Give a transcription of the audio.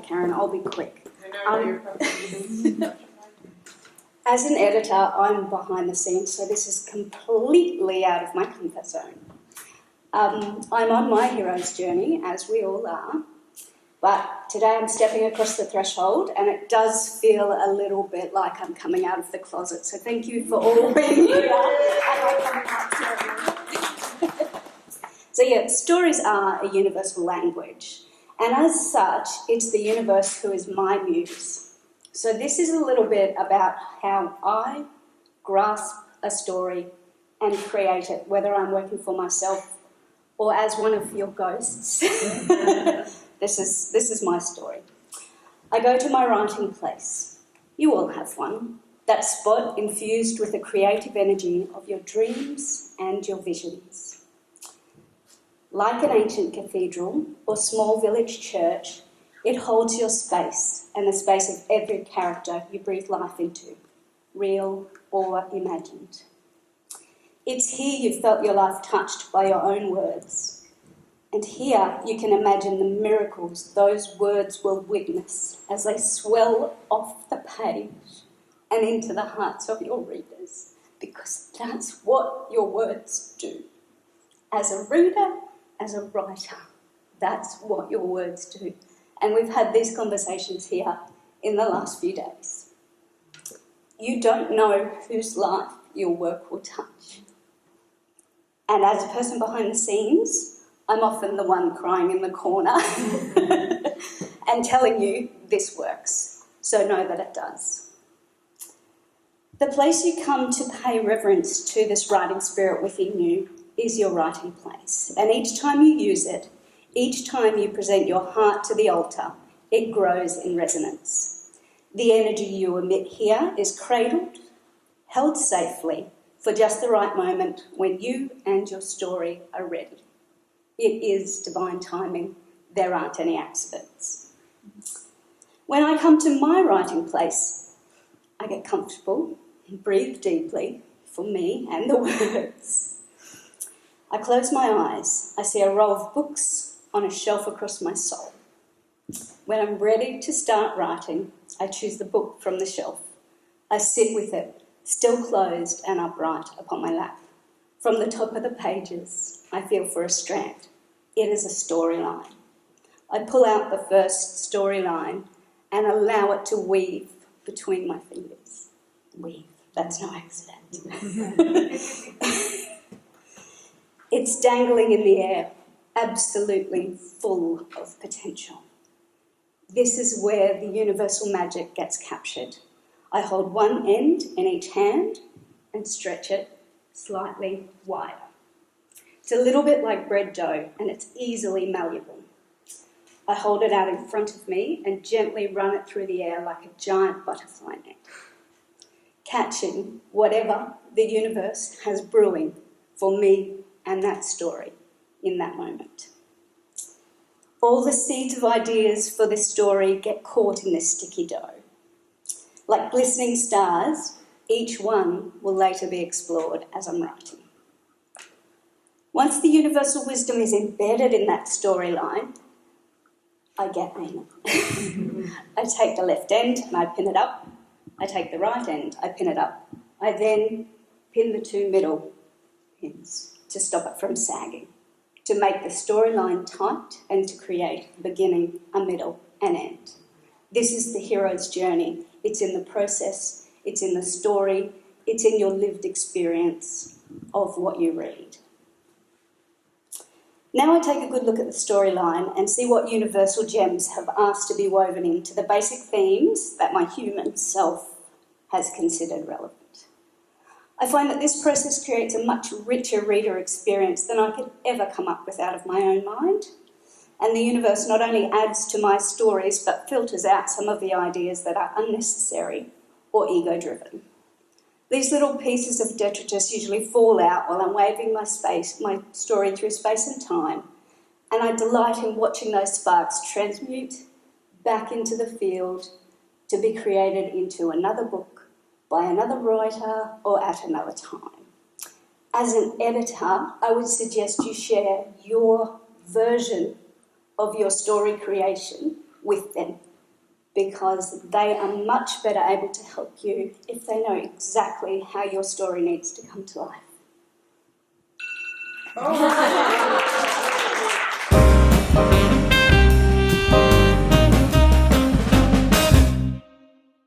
Karen. I'll be quick. As an editor, I'm behind the scenes, so this is completely out of my comfort zone. I'm on my hero's journey, as we all are, but today I'm stepping across the threshold, and it does feel a little bit like I'm coming out of the closet. So thank you for all being here at my coming out ceremony. So yeah, stories are a universal language, and as such, it's the universe who is my muse. So this is a little bit about how I grasp a story and create it, whether I'm working for myself or as one of your ghosts. This is my story. I go to my writing place. You all have one. That spot infused with the creative energy of your dreams and your visions. Like an ancient cathedral or small village church, it holds your space and the space of every character you breathe life into, real or imagined. It's here you've felt your life touched by your own words. And here you can imagine the miracles those words will witness as they swell off the page and into the hearts of your readers, because that's what your words do. As a reader, as a writer, that's what your words do. And we've had these conversations here in the last few days. You don't know whose life your work will touch. And as a person behind the scenes, I'm often the one crying in the corner and telling you this works. So know that it does. The place you come to pay reverence to this writing spirit within you is your writing place. And each time you use it, each time you present your heart to the altar, it grows in resonance. The energy you emit here is cradled, held safely for just the right moment when you and your story are ready. It is divine timing. There aren't any accidents. When I come to my writing place, I get comfortable and breathe deeply for me and the words. I close my eyes. I see a row of books on a shelf across my soul. When I'm ready to start writing, I choose the book from the shelf. I sit with it, still closed and upright upon my lap. From the top of the pages, I feel for a strand. It is a storyline. I pull out the first storyline and allow it to weave between my fingers. Weave, that's no accident. It's dangling in the air, absolutely full of potential. This is where the universal magic gets captured. I hold one end in each hand and stretch it slightly wider. It's a little bit like bread dough, and it's easily malleable. I hold it out in front of me and gently run it through the air like a giant butterfly net, catching whatever the universe has brewing for me and that story in that moment. All the seeds of ideas for this story get caught in this sticky dough. Like glistening stars, each one will later be explored as I'm writing. Once the universal wisdom is embedded in that storyline, I get anal. I take the left end and I pin it up. I take the right end, I pin it up. I then pin the two middle pins to stop it from sagging, to make the storyline tight and to create a beginning, a middle, and end. This is the hero's journey. It's in the process, it's in the story, it's in your lived experience of what you read. Now I take a good look at the storyline and see what universal gems have asked to be woven into the basic themes that my human self has considered relevant. I find that this process creates a much richer reader experience than I could ever come up with out of my own mind. And the universe not only adds to my stories, but filters out some of the ideas that are unnecessary or ego-driven. These little pieces of detritus usually fall out while I'm waving my story through space and time, and I delight in watching those sparks transmute back into the field to be created into another book by another writer or at another time. As an editor, I would suggest you share your version of your story creation with them because they are much better able to help you if they know exactly how your story needs to come to life. Oh.